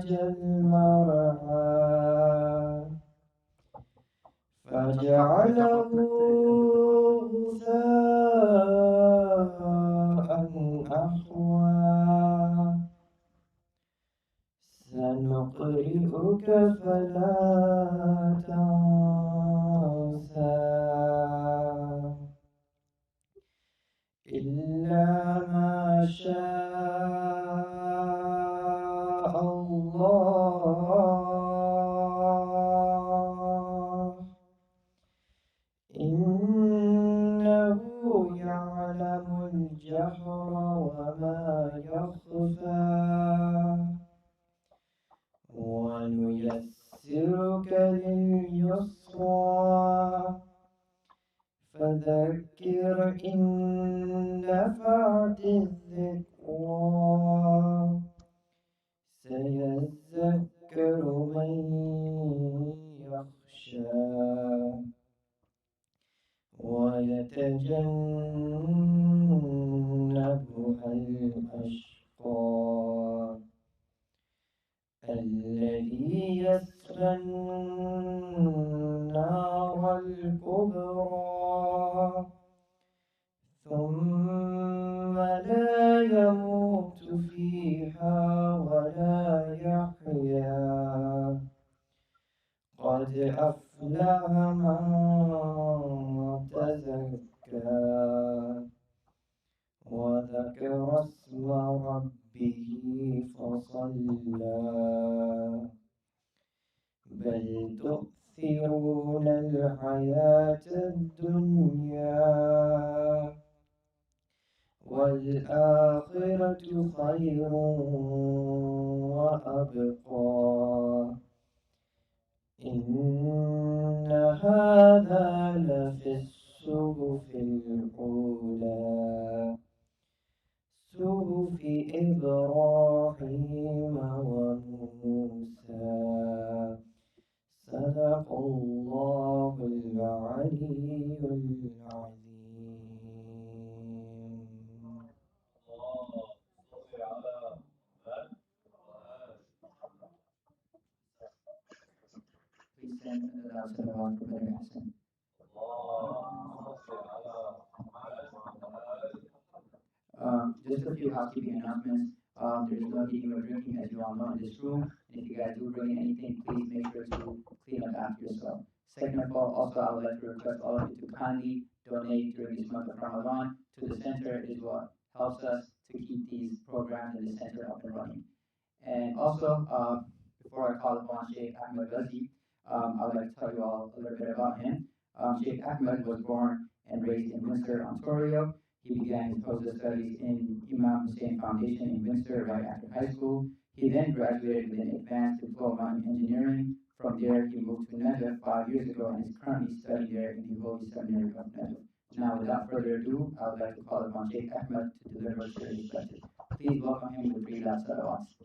أخرج المرعى فجعله غثاء أحوى سنقرئك فلا تنسى إلا ما شاء الله إنه يعلم الجهر وما يخفى ونيسرك لليسرى فذكر إن نفعت الذكرى سيذكر من يخشى ويتجنبها الأشقى الذي يصلى النار الكبرى ثم لا يموت فيها ولا يحيا قد أفلح من تزكى وذكر اسم ربه فصلى بل تؤثرون الحياة الدنيا والآخرة خير وأبقى إن هذا لفي الصحف الأولى صحف إبراهيم وموسى صدق الله العلي العظيم. Please stand and allow salawat for Brother Hassan. Just a few housekeeping announcements. There's no eating or drinking, as you all know, in this room. And if you guys do bring in anything, please make sure to clean up after yourself. Second of all, also I would like to request all of you to kindly donate during this month of Ramadan to the center. It is what helps us to keep these programs in the center up and running. And also, before I call upon Sheikh Ahmad Bazzi, I would like to tell you all a little bit about him. Sheikh Ahmad was born and raised in Windsor, Ontario. He began his post studies in Imam Hussein Foundation in Windsor right after high school. He then graduated with an advanced diploma in engineering. From there, he moved to Najaf 5 years ago and is currently studying there in the Holy Seminary of Najaf. Now, without further ado, I would like to call upon Sheikh Ahmad to deliver today's lecture. Please welcome him with 3 loud salawats.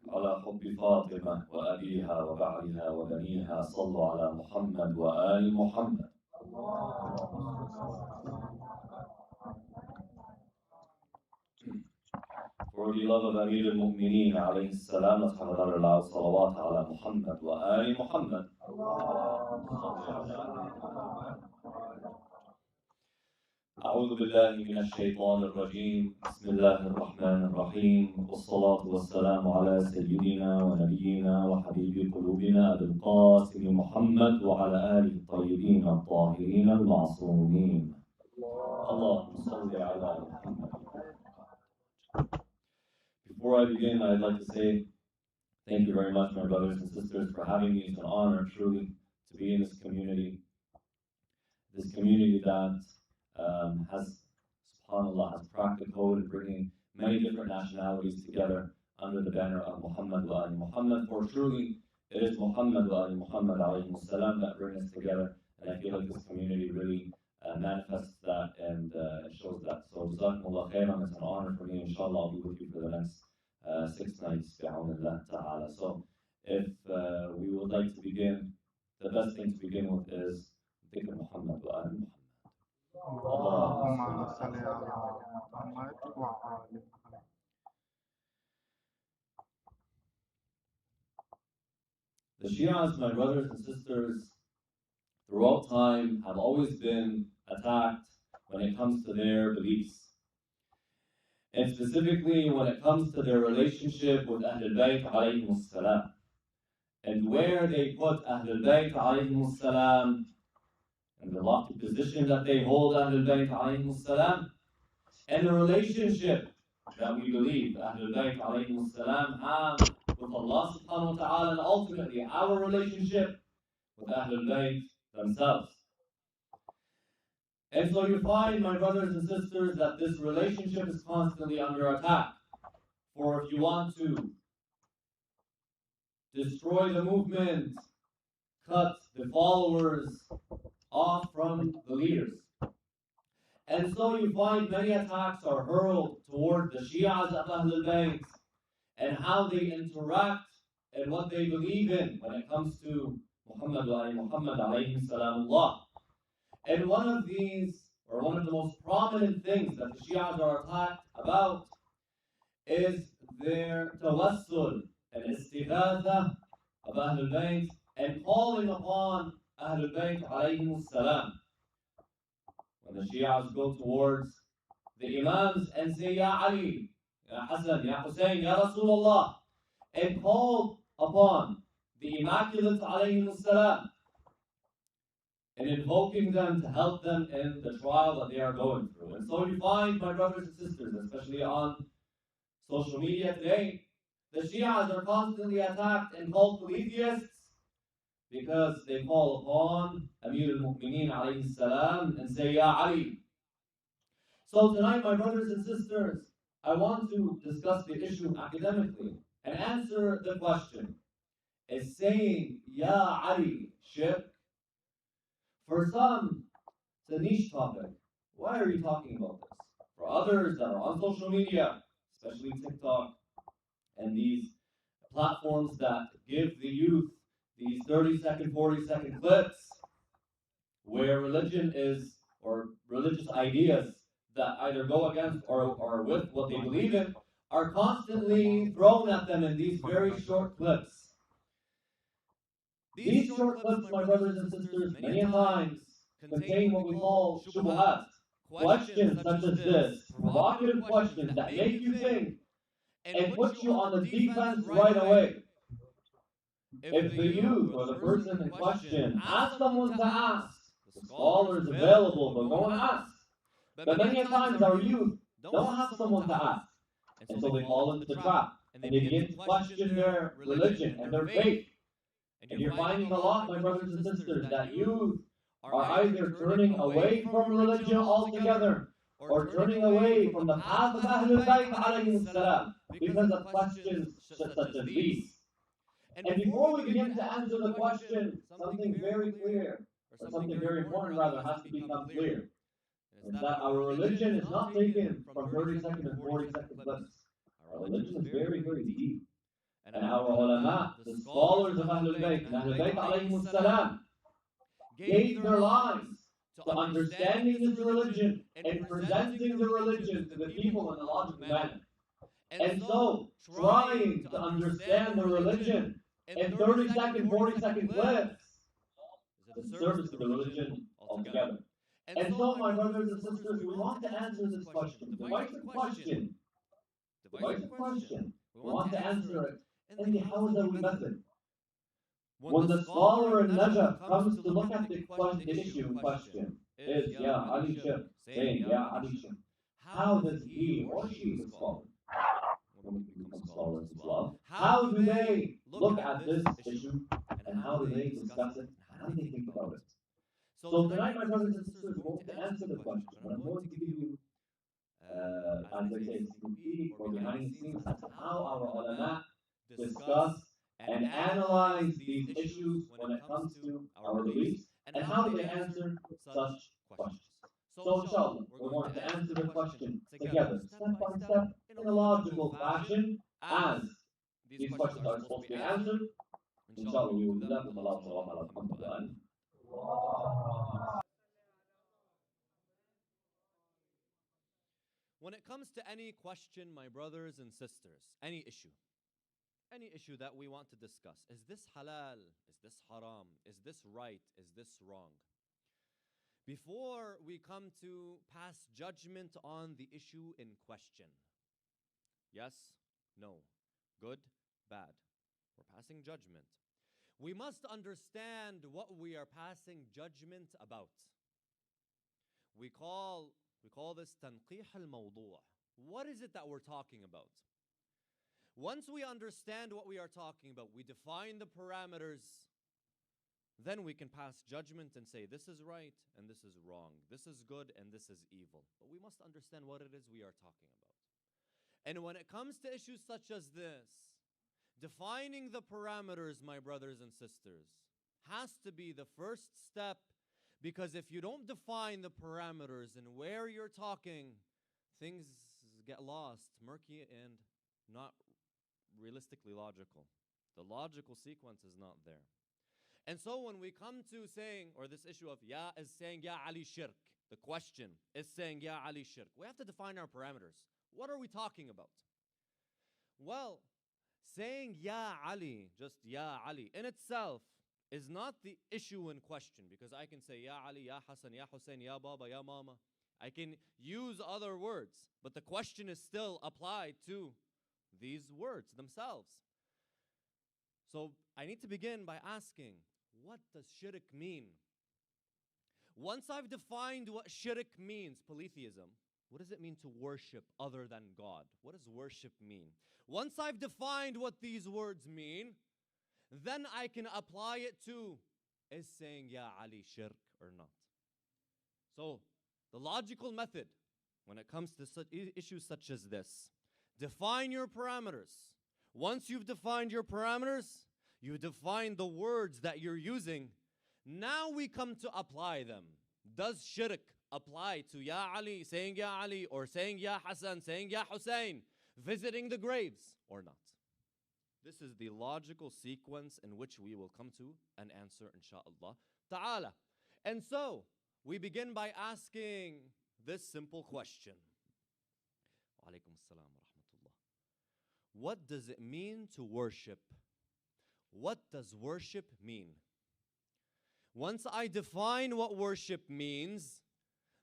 على حب فاطمة وأبيها وبعلها وبنيها صلوا على محمد وآل محمد. For the love of Amir al-Mu'mineen alayhi salam, let's have another loud salawat ala Muhammad wa Ali Muhammad. أعوذ بالله من الشيطان الرجيم. بسم الله الرحمن الرحيم. والصلاة والسلام على سيدنا ونبينا وحبيب قلوبنا أبي القاسم محمد وعلى آله الطيبين الطاهرين المعصومين. اللهم صل على محمد. Before I begin, I'd like to say thank you very much, my brothers and sisters, for having me. It's an honor, truly, to be in this community that has, subhanAllah, has cracked the code in bringing many different nationalities together under the banner of Muhammad wa Ali Muhammad. For truly, it is Muhammad wa Ali Muhammad alayhi salam that bring us together, and I feel like this community really manifests that and shows that. So Jazakumullah khairan, it's an honor for me. Inshallah, I'll be with you for the next 6 nights. Bi'awnillah ta'ala. So if we would like to begin, the best thing to begin with is dhikr Muhammad wa al Muhammad. اللهم صل على محمد وعلى محمد. The Shias, my brothers and sisters, throughout time have always been attacked when it comes to their beliefs. And specifically when it comes to their relationship with Ahlul Bayt alayhimus salam. And where they put Ahlul Bayt alayhimus salam and the lofty position that they hold Ahlul Bayt alayhimus salam, and the relationship that we believe Ahlul Bayt alayhimus salam have with Allah subhanahu wa ta'ala, and ultimately our relationship with Ahlul Bayt themselves. And so you find, my brothers and sisters, that this relationship is constantly under attack. For if you want to destroy the movement, cut the followers off from the leaders. And so you find many attacks are hurled toward the Shias of Ahlul Bayt and how they interact and what they believe in when it comes to Muhammad alayhi salamullah. And one of these, or one of the most prominent things that the Shias are attacked about is their tawassul and istighatha of Ahlul Bayt and calling upon Ahlul Bayt alayhimus salam. When the Shias go towards the Imams and say, Ya Ali, Ya Hassan, Ya Hussein, Ya Rasulullah, and call upon the Immaculate alayhimus salam, and invoking them to help them in the trial that they are going through. And so you find, my brothers and sisters, especially on social media today, the Shias are constantly attacked and called polytheists because they call upon Amir al-Mu'mineen alayhi salam and say, Ya Ali. So tonight, my brothers and sisters, I want to discuss the issue academically and answer the question. Is saying Ya Ali shirk? For some, it's a niche topic. Why are you talking about this? For others that are on social media, especially TikTok and these platforms that give the youth these 30-second, 40-second clips where religion is, or religious ideas that either go against or with what they believe in, are constantly thrown at them in these very short clips. These short clips, my brothers and sisters, many times contain what we call shubuhat, questions such as this, provocative questions that make you think and put you on the defense right away. If the youth or the person in question asks someone to ask, the scholar is available, but go and ask. But many times our youth don't have someone to ask, and so they fall into the trap, and they begin to question their religion and their faith. And you're finding a lot, my brothers and sisters, that youth are either turning away from religion altogether or turning away from the path of Ahlul Bayt alayhi salam because of questions such as these. And before we begin to answer the question, something very clear, or something very important rather, has to become clear. Is that our religion is not taken from 30-second and 40-second clips. Our religion is very, very deep. And our ulama, the scholars of Ahlul Bayt, and Ahlul Bayt alayhimus salam, gave their lives to understanding this religion and presenting the religion to the people in a logical manner. And so, trying to understand the religion in 30-second, 40-second clips is a service to the religion altogether. And so, my brothers and sisters, we want to answer this question. Divisive question. Divisive question. We want to answer it in the Hawzawi method. When the scholar in Najaf comes to look at the issue in question, is Ya Ali Sheikh saying Ya Ali Sheikh, how does he or she, the scholar, when we become scholars as well, how do they look at this issue, and how do they discuss it, and how do they think about it? So tonight, my brothers and sisters, we're going to answer the question, but I'm going to give you, as I say, sneak peek or behind the scenes as to how our ulama discuss and analyze these issues when it comes to our beliefs, and how do they answer such questions. So inshallah, we're going to answer the question together, step by step, in a logical fashion, as these questions are supposed to be answered. Inshallah, we will do that with Allah's salawat ala Muhammad wa ali. When it comes to any question, my brothers and sisters, any issue that we want to discuss, is this halal? Is this haram? Is this right? Is this wrong? Before we come to pass judgment on the issue in question, yes, no, good, bad, we're passing judgment. We must understand what we are passing judgment about. We call this tanqih al-mawdu'. What is it that we're talking about? Once we understand what we are talking about, we define the parameters, then we can pass judgment and say this is right and this is wrong, this is good and this is evil. But we must understand what it is we are talking about. And when it comes to issues such as this, defining the parameters, my brothers and sisters, has to be the first step, because if you don't define the parameters and where you're talking, things get lost, murky, and not realistically logical. The logical sequence is not there. And so when we come to saying, or this issue of Ya is saying Ya Ali shirk, the question is saying Ya Ali shirk, we have to define our parameters. What are we talking about? Well, saying Ya Ali, just Ya Ali, in itself is not the issue in question, because I can say Ya Ali, Ya Hassan, Ya Hussein, Ya Baba, Ya Mama. I can use other words, but the question is still applied to these words themselves. So I need to begin by asking, what does shirk mean? Once I've defined what shirk means, polytheism, what does it mean to worship other than God? What does worship mean? Once I've defined what these words mean, then I can apply it to, is saying Ya Ali shirk or not? So the logical method when it comes to issues such as this, define your parameters. Once you've defined your parameters, you define the words that you're using. Now we come to apply them. Does shirk apply to Ya Ali, saying Ya Ali, or saying Ya Hassan, saying Ya Hussein, visiting the graves, or not? This is the logical sequence in which we will come to an answer, inshaAllah ta'ala. And so, we begin by asking this simple question. Wa alaikum assalam wa rahmatullah. What does it mean to worship? What does worship mean? Once I define what worship means,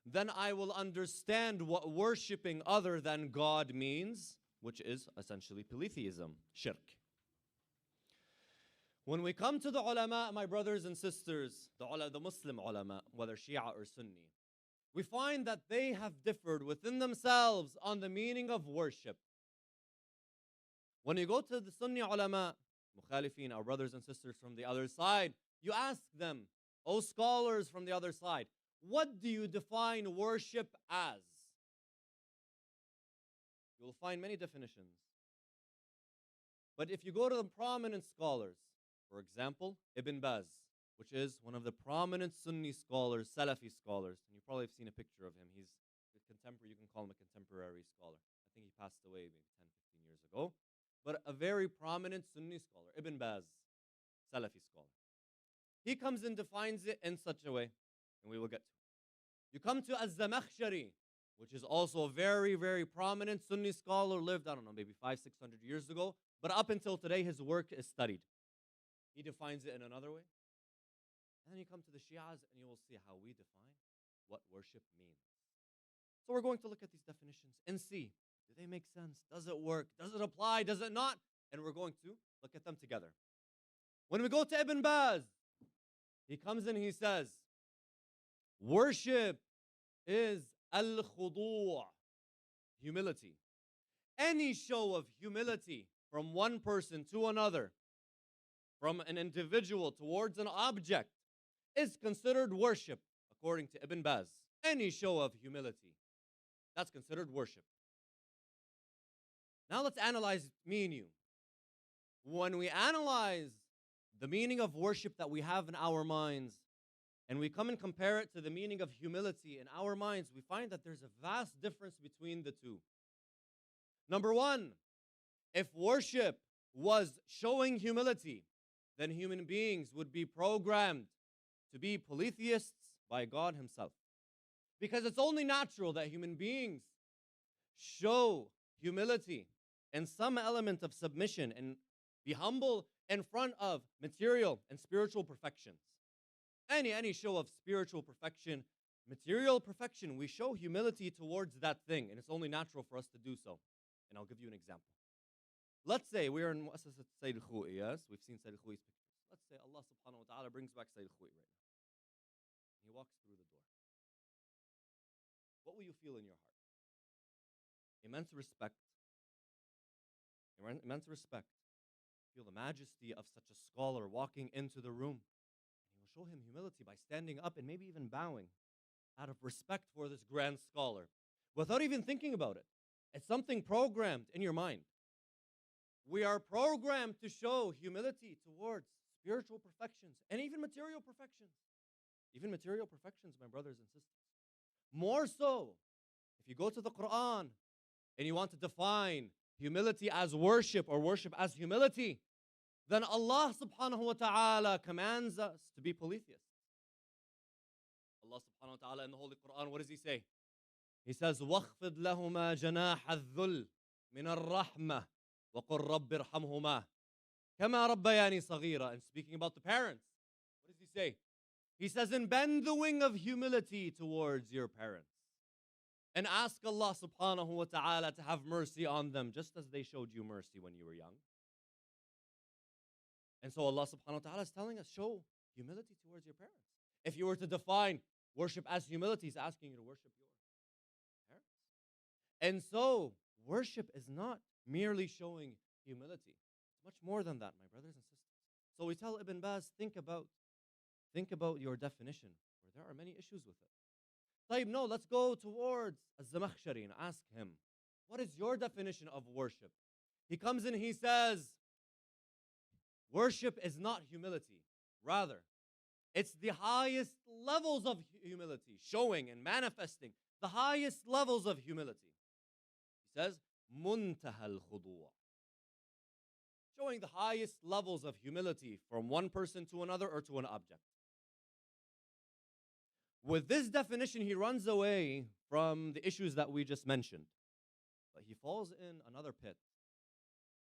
then I will understand what worshipping other than God means, which is essentially polytheism, shirk. When we come to the ulama, my brothers and sisters, the Muslim ulama, whether Shia or Sunni, we find that they have differed within themselves on the meaning of worship. When you go to the Sunni ulama, mukhalifin, our brothers and sisters from the other side, you ask them, O scholars from the other side, what do you define worship as? You will find many definitions. But if you go to the prominent scholars, for example, Ibn Baz, which is one of the prominent Sunni scholars, Salafi scholars, and you probably have seen a picture of him. He's a contemporary, you can call him a contemporary scholar. I think he passed away maybe 10, 15 years ago. But a very prominent Sunni scholar, Ibn Baz, Salafi scholar. He comes and defines it in such a way, and we will get to it. You come to Az-Zamakhshari, which is also a very, very prominent Sunni scholar, lived, I don't know, maybe 500, 600 years ago, but up until today, his work is studied. He defines it in another way. And then you come to the Shias, and you will see how we define what worship means. So we're going to look at these definitions and see, do they make sense? Does it work? Does it apply? Does it not? And we're going to look at them together. When we go to Ibn Baz, he comes and he says, worship is al-khudu', humility. Any show of humility from one person to another, from an individual towards an object, is considered worship, according to Ibn Baz. Any show of humility, that's considered worship. Now let's analyze me and you. When we analyze the meaning of worship that we have in our minds, and we come and compare it to the meaning of humility in our minds, we find that there's a vast difference between the two. Number one, if worship was showing humility, then human beings would be programmed to be polytheists by God Himself. Because it's only natural that human beings show humility and some element of submission and be humble in front of material and spiritual perfections. Any show of spiritual perfection, material perfection, we show humility towards that thing, and it's only natural for us to do so. And I'll give you an example. Let's say we are in Mu'assasat Sayyid Al-Khoei, yes? We've seen Sayyid Al-Khoei's pictures. Let's say Allah subhanahu wa ta'ala brings back Sayyid Al-Khoei right now. He walks through the door. What will you feel in your heart? Immense respect. Immense respect. Feel the majesty of such a scholar walking into the room. And he will show him humility by standing up and maybe even bowing out of respect for this grand scholar without even thinking about it. It's something programmed in your mind. We are programmed to show humility towards spiritual perfections and even material perfections. Even material perfections, my brothers and sisters. More so, if you go to the Quran and you want to define humility as worship or worship as humility, then Allah subhanahu wa ta'ala commands us to be polytheists. Allah subhanahu wa ta'ala in the Holy Quran, what does He say? He says, وَاخْفِضْ لَهُمَا جَنَاحَ الذُّلِّ مِنَ الرَّحْمَةِ وَقُلْ رَبِّ ارْحَمْهُمَا كَمَا رَبَّيَانِي صَغِيرًا. And speaking about the parents, what does He say? He says, and bend the wing of humility towards your parents. And ask Allah subhanahu wa ta'ala to have mercy on them, just as they showed you mercy when you were young. And so Allah subhanahu wa ta'ala is telling us, show humility towards your parents. If you were to define worship as humility, He's asking you to worship your parents. And so, worship is not merely showing humility. It's much more than that, my brothers and sisters. So we tell Ibn Baz, think about your definition, where there are many issues with it. Taib, no, let's go towards Az-Zamakhshari and ask him, what is your definition of worship? He comes in, he says, worship is not humility. Rather, it's the highest levels of humility, showing and manifesting the highest levels of humility. He says, muntaha al-khudu'. Showing the highest levels of humility from one person to another or to an object. With this definition, he runs away from the issues that we just mentioned. But he falls in another pit.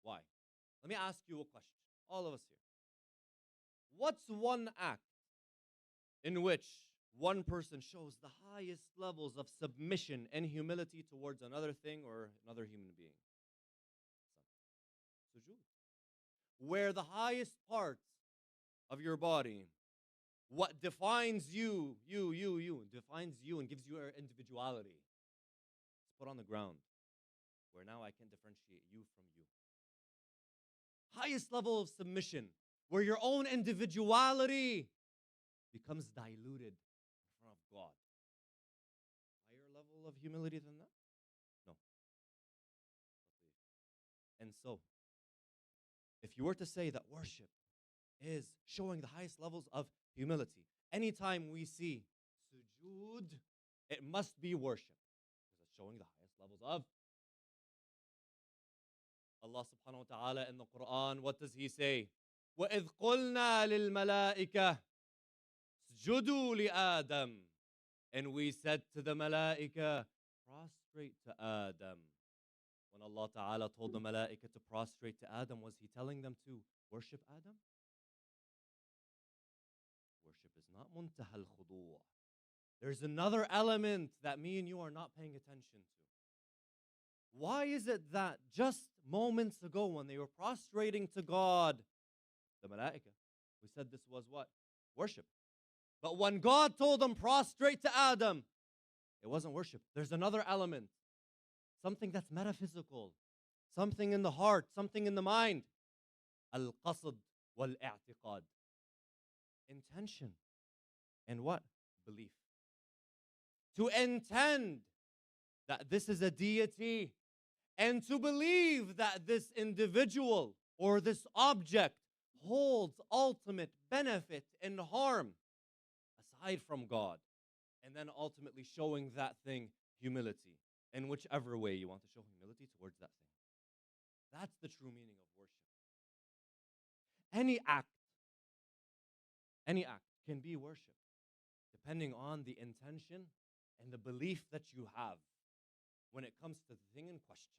Why? Let me ask you a question, all of us here. What's one act in which one person shows the highest levels of submission and humility towards another thing or another human being? Sujood. Where the highest parts of your body, what defines you, defines you and gives you your individuality, is put on the ground, where now I can differentiate you from you. Highest level of submission, where your own individuality becomes diluted in front of God. Higher level of humility than that? No. And so, if you were to say that worship is showing the highest levels of humility, anytime we see sujood, it must be worship, because it's showing the highest levels of Allah subhanahu wa ta'ala in the Quran. What does He say? وَإِذْ قُلْنَا لِلْمَلَائِكَةِ اسْجُدُوا لِآدَمَ. And we said to the malaika, prostrate to Adam. When Allah ta'ala told the malaika to prostrate to Adam, was He telling them to worship Adam? Worship is not muntaha al-khudu'. There's another element that me and you are not paying attention to. Why is it that just moments ago when they were prostrating to God, the malaika, we said this was what? Worship. But when God told them prostrate to Adam, it wasn't worship. There's another element. Something that's metaphysical. Something in the heart. Something in the mind. Al-qasd wal-i'tiqad. Intention. And what? Belief. To intend that this is a deity and to believe that this individual or this object holds ultimate benefit and harm aside from God, and then ultimately showing that thing humility in whichever way you want to show humility towards that thing. That's the true meaning of worship. Any act, any act can be worship, depending on the intention and the belief that you have when it comes to the thing in question.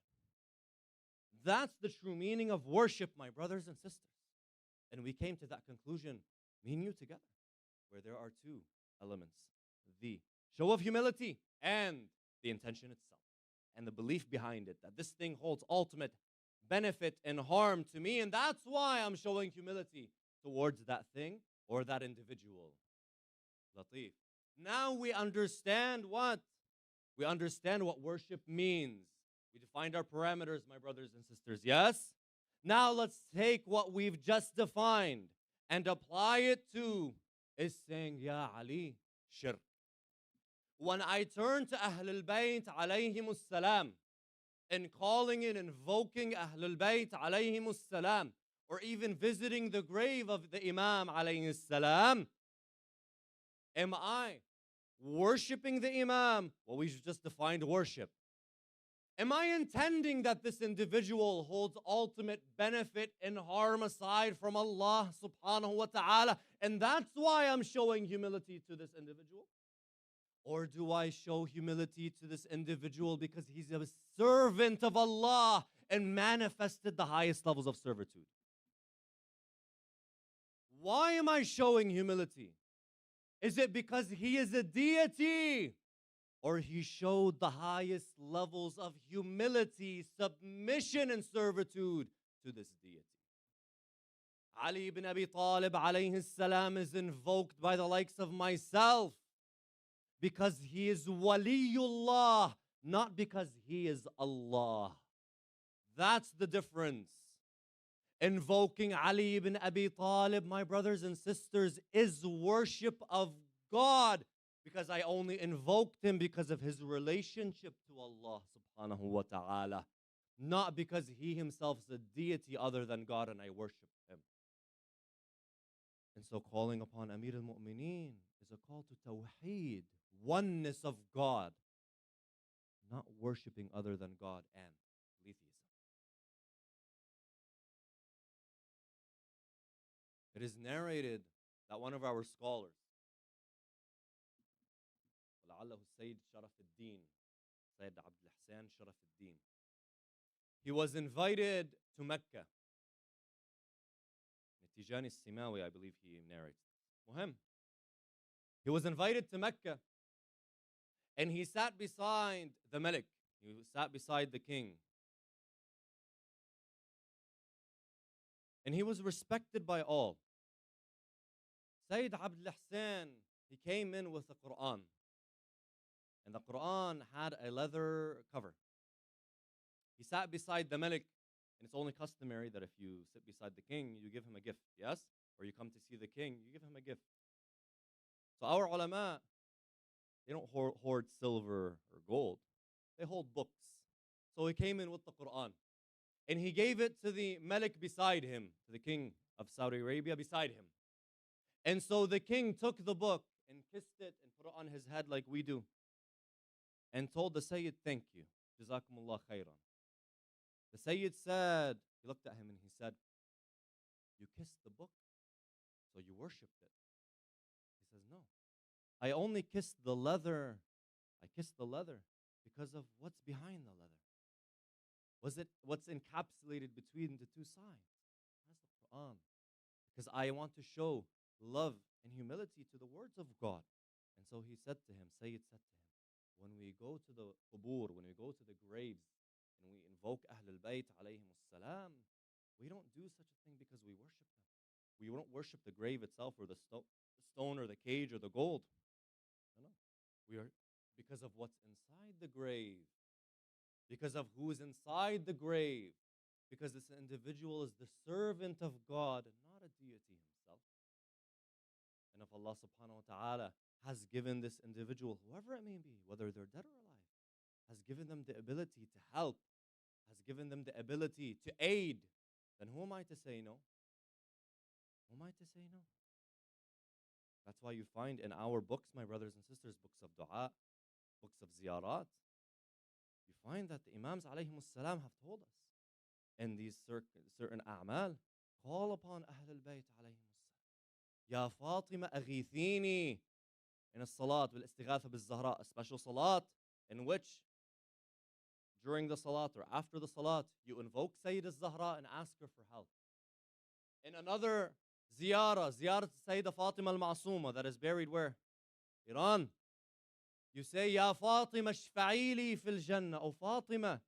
That's the true meaning of worship, my brothers and sisters. And we came to that conclusion, me and you together, where there are two elements: the show of humility and the intention itself, and the belief behind it, that this thing holds ultimate benefit and harm to me, and that's why I'm showing humility towards that thing or that individual. Latif. Now we understand what? We understand what worship means. We defined our parameters, my brothers and sisters, yes? Now let's take what we've just defined and apply it to is saying, Ya Ali, shirk. When I turn to Ahlul Bayt alayhimus salam and calling and invoking Ahlul Bayt alayhimus salam, or even visiting the grave of the Imam alayhi salam, am I worshiping the Imam? Well, we just defined worship. Am I intending that this individual holds ultimate benefit and harm aside from Allah subhanahu wa ta'ala, and that's why I'm showing humility to this individual? Or do I show humility to this individual because he's a servant of Allah and manifested the highest levels of servitude? Why am I showing humility? Is it because he is a deity? Or he showed the highest levels of humility, submission, and servitude to this deity? Ali ibn Abi Talib alayhi salam is invoked by the likes of myself because he is Waliullah, not because he is Allah. That's the difference. Invoking Ali ibn Abi Talib, my brothers and sisters, is worship of God, because I only invoked him because of his relationship to Allah subhanahu wa ta'ala, not because he himself is a deity other than God and I worship him. And so calling upon Amir al-Mu'mineen is a call to tawheed, oneness of God, not worshiping other than God and polytheism. It is narrated that one of our scholars, لعله السيد شرف الدين, Sayyid Abdul Hassan Sharaf al-Din, he was invited to Mecca. Tijani Simawi, I believe he narrates. Muhim. He was invited to Mecca and he sat beside the Malik. He sat beside the king. And he was respected by all. Sayyid Abdul Hassan, he came in with the Quran. And the Quran had a leather cover. He sat beside the Malik, and it's only customary that if you sit beside the king, you give him a gift, yes? Or you come to see the king, you give him a gift. So our ulama, they don't hoard silver or gold. They hold books. So he came in with the Quran. And he gave it to the Malik beside him, to the king of Saudi Arabia beside him. And so the king took the book and kissed it and put it on his head like we do, and told the Sayyid, thank you. Jazakumullah khairan. The Sayyid said, he looked at him and he said, you kissed the book, so you worshipped it. He says, no. I only kissed the leather. I kissed the leather because of what's behind the leather. Was it what's encapsulated between the two sides? That's the Quran. Because I want to show love and humility to the words of God. And so he said to him, Sayyid said to him, when we go to the qubur, when we go to the graves, and we invoke Ahlul Bayt alayhimus salam, we don't do such a thing because we worship them. We don't worship the grave itself or the stone or the cage or the gold. No. We are because of what's inside the grave. Because of who is inside the grave. Because this individual is the servant of God and not a deity himself. And if Allah subhanahu wa ta'ala has given this individual, whoever it may be, whether they're dead or alive, has given them the ability to help, has given them the ability to aid, then who am I to say no? Who am I to say no? That's why you find in our books, my brothers and sisters, books of dua, books of ziyarat, you find that the Imams alayhimus salam have told us in these certain a'mal, call upon Ahlul Bayt alayhimus salam. Ya Fatima aghithini. In a salat, bil istighatha bil zahra, a special salat in which during the salat or after the salat, you invoke Sayyid al-Zahra and ask her for help. In another ziyarat Sayyidah Fatima al-Ma'suma that is buried where? Iran. You say, Ya Fatima shfa'ili fil jannah. Oh Fatima,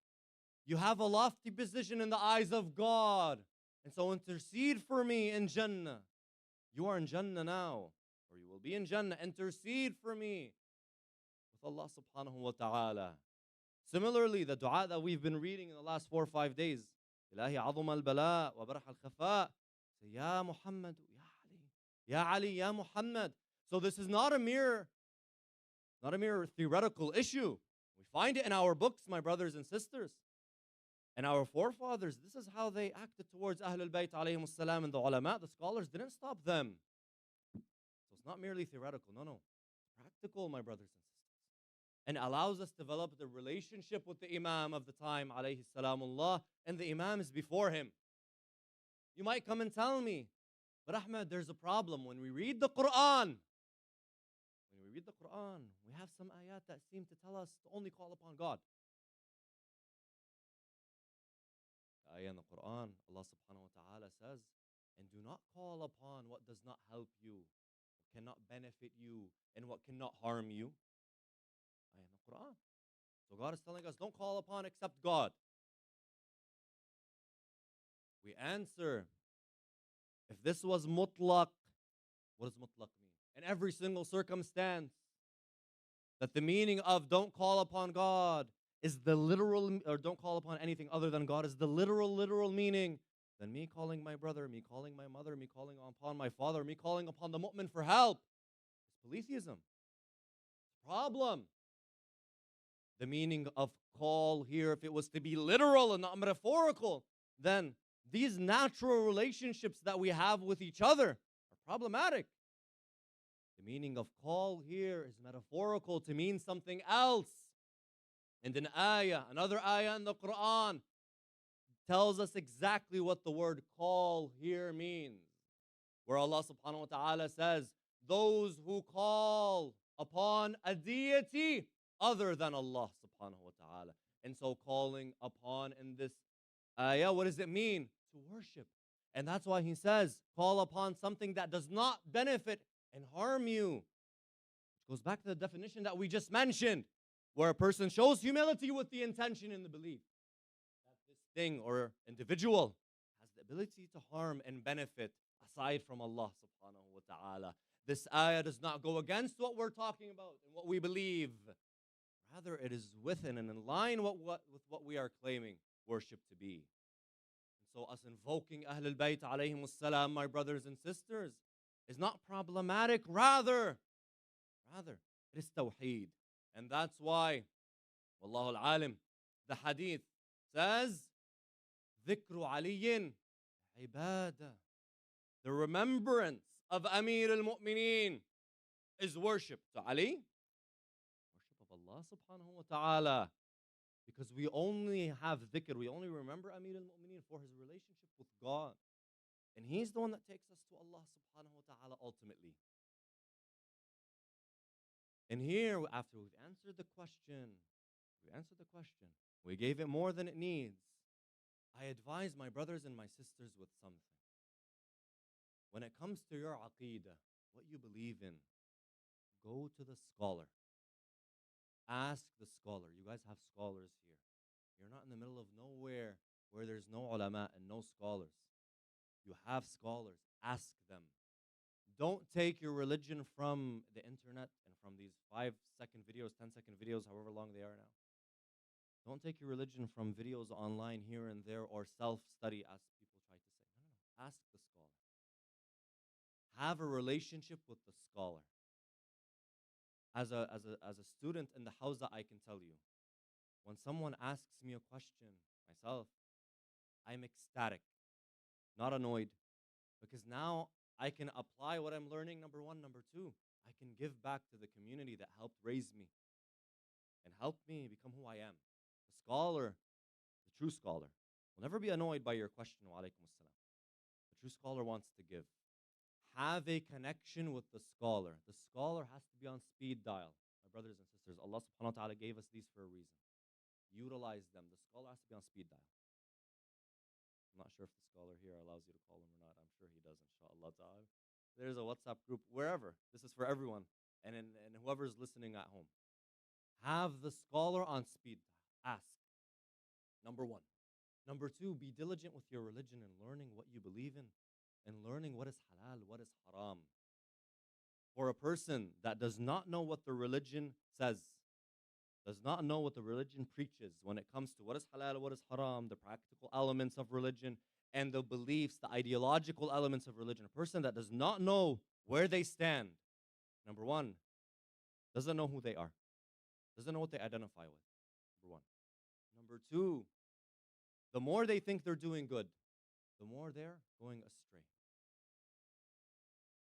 you have a lofty position in the eyes of God. And so intercede for me in Jannah. You are in Jannah now, or you will be in Jannah. Intercede for me with Allah subhanahu wa ta'ala. Similarly, the dua that we've been reading in the last 4 or 5 days, Ilahi azum al-bala wa barah al-khafa. Say, Ya Muhammad, Ya Ali, Ya Ali, Ya Muhammad. So this is not a mere theoretical issue. We find it in our books, my brothers and sisters. And our forefathers, this is how they acted towards Ahlul Bayt alayhim salam, and the ulama, the scholars didn't stop them. So it's not merely theoretical, no. It's practical, my brothers and sisters. And allows us to develop the relationship with the Imam of the time, alayhi salamullah, and the Imams before him. You might come and tell me, but Ahmad, there's a problem. When we read the Quran, we have some ayat that seem to tell us to only call upon God. The ayah in the Quran, Allah subhanahu wa ta'ala says, and do not call upon what does not help you, what cannot benefit you, and what cannot harm you. Ayah in the Quran. So God is telling us, don't call upon except God. We answer, if this was mutlaq, what does mutlaq mean? In every single circumstance, that the meaning of don't call upon God is the literal, or don't call upon anything other than God is the literal meaning, then me calling my brother, me calling my mother, me calling upon my father, me calling upon the mu'min for help is polytheism. Problem. The meaning of call here, if it was to be literal and not metaphorical, then these natural relationships that we have with each other are problematic. The meaning of call here is metaphorical to mean something else. And an ayah, another ayah in the Quran, tells us exactly what the word call here means. Where Allah subhanahu wa ta'ala says, those who call upon a deity other than Allah subhanahu wa ta'ala. And so calling upon in this ayah, what does it mean? To worship. And that's why he says, call upon something that does not benefit and harm you. Which goes back to the definition that we just mentioned, where a person shows humility with the intention and the belief that this thing or individual has the ability to harm and benefit aside from Allah subhanahu wa ta'ala. This ayah does not go against what we're talking about and what we believe. Rather, it is within and in line with what we are claiming worship to be. And so us invoking Ahlul Bayt alayhim salam, my brothers and sisters, is not problematic. Rather, it is tawheed. And that's why, Wallahu al-alim, the hadith says, ذِكْرُ عَلِيٍّ عِبَادَةً. The remembrance of Amir al-Mu'mineen is worship to Ali, worship of Allah subhanahu wa ta'ala. Because we only have dhikr, we only remember Amir al-Mu'mineen for his relationship with God. And he's the one that takes us to Allah subhanahu wa ta'ala ultimately. And here, after we've answered the question, we gave it more than it needs. I advise my brothers and my sisters with something. When it comes to your aqeedah, what you believe in, go to the scholar. Ask the scholar. You guys have scholars here. You're not in the middle of nowhere where there's no ulama and no scholars. You have scholars. Ask them. Don't take your religion from the internet and from these 5-second videos, 10-second videos, however long they are now. Don't take your religion from videos online here and there or self-study, as people try to say. No. Ask the scholar. Have a relationship with the scholar. As a student in the hawza, I can tell you, when someone asks me a question, myself, I'm ecstatic, not annoyed, because now I can apply what I'm learning, number one. Number two, I can give back to the community that helped raise me and helped me become who I am. The scholar, the true scholar, will never be annoyed by your question. Wa alaikum assalam. The true scholar wants to give. Have a connection with the scholar. The scholar has to be on speed dial. My brothers and sisters, Allah subhanahu wa ta'ala gave us these for a reason. Utilize them. The scholar has to be on speed dial. I'm not sure if the scholar here allows you to call him or not. I'm sure he does, inshallah ta'ala. There's a WhatsApp group, wherever. This is for everyone. And whoever's listening at home. Have the scholar on speed dial. Ask. Number one. Number two, be diligent with your religion and learning what you believe in and learning what is halal, what is haram. For a person that does not know what the religion says, does not know what the religion preaches when it comes to what is halal, what is haram, the practical elements of religion, and the beliefs, the ideological elements of religion. A person that does not know where they stand, number one, doesn't know who they are, doesn't know what they identify with, number one. Number two, the more they think they're doing good, the more they're going astray.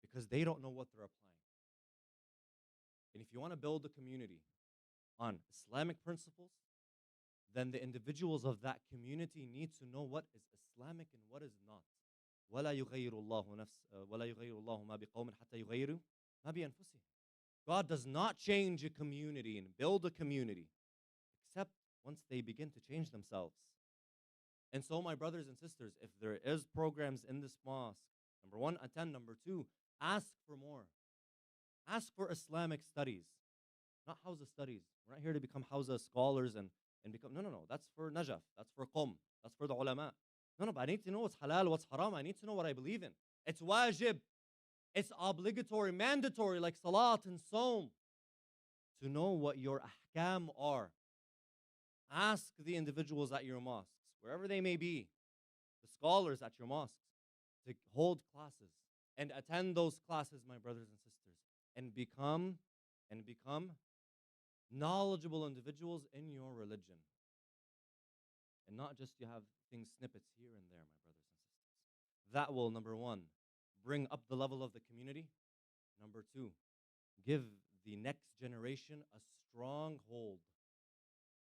Because they don't know what they're applying. And if you want to build a community on Islamic principles, then the individuals of that community need to know what is Islamic and what is not. وَلَا يُغَيِّرُ اللَّهُ مَا بِقَوْمٍ حَتَّى يُغَيِّرُوا مَا بِأَنفُسِهِمْ. God does not change a community and build a community except once they begin to change themselves. And so, my brothers and sisters, if there is programs in this mosque, number one, attend. Number two, ask for more. Ask for Islamic studies, not Hawza studies. We're not here to become Hawza scholars and become, no. That's for Najaf. That's for Qum. That's for the ulama. No, but I need to know what's halal, what's haram. I need to know what I believe in. It's wajib. It's obligatory, mandatory, like salat and saum, to know what your ahkam are. Ask the individuals at your mosques, wherever they may be, the scholars at your mosques, to hold classes and attend those classes, my brothers and sisters, and become knowledgeable individuals in your religion. And not just you have things, snippets here and there, my brothers and sisters. That will, number one, bring up the level of the community. Number two, give the next generation a strong hold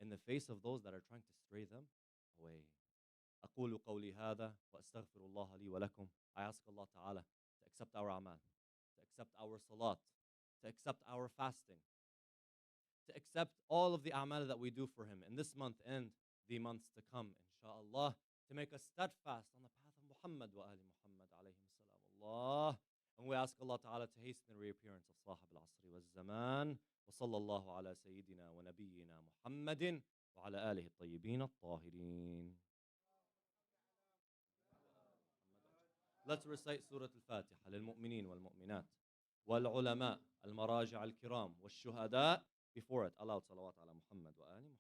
in the face of those that are trying to stray them away. أقول قولي هذا وأستغفر الله لي ولكم. I ask Allah Ta'ala to accept our amal, to accept our salat, to accept our fasting, to accept all of the amal that we do for Him in this month and the months to come, inshallah, to make us steadfast on the path of Muhammad wa ali Muhammad alayhim salam Allah. And we ask Allah Ta'ala to hasten the reappearance of Sahib al-Asri wa zaman. وصلى الله على سيدنا ونبينا محمد وعلى آله الطيبين الطاهرين. Let's recite Surah Al-Fatiha للمؤمنين والمؤمنات والعلماء المراجع الكرام والشهداء. Before it, aloud salawat ala Muhammad wa ali Muhammad.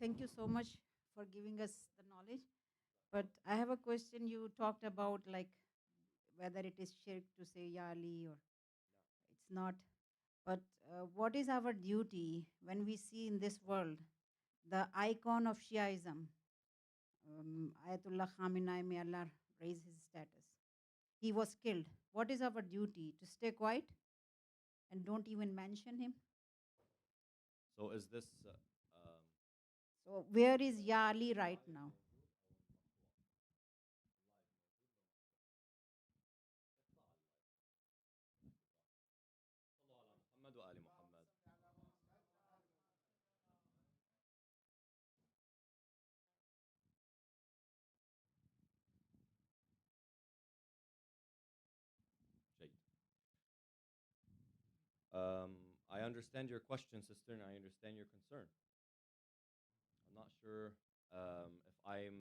Thank you so much for giving us the knowledge. But I have a question. You talked about like whether it is shirk to say Ya Ali or it's not. But what is our duty when we see in this world the icon of Shiaism, Ayatollah Khamenei, may Allah raise his status? He was killed. What is our duty? To stay quiet and don't even mention him? So is this So where is Ya Ali right now? Muhammad wa ali Muhammad. Sheikh. I understand your question, sister, and I understand your concern. I'm not sure if I'm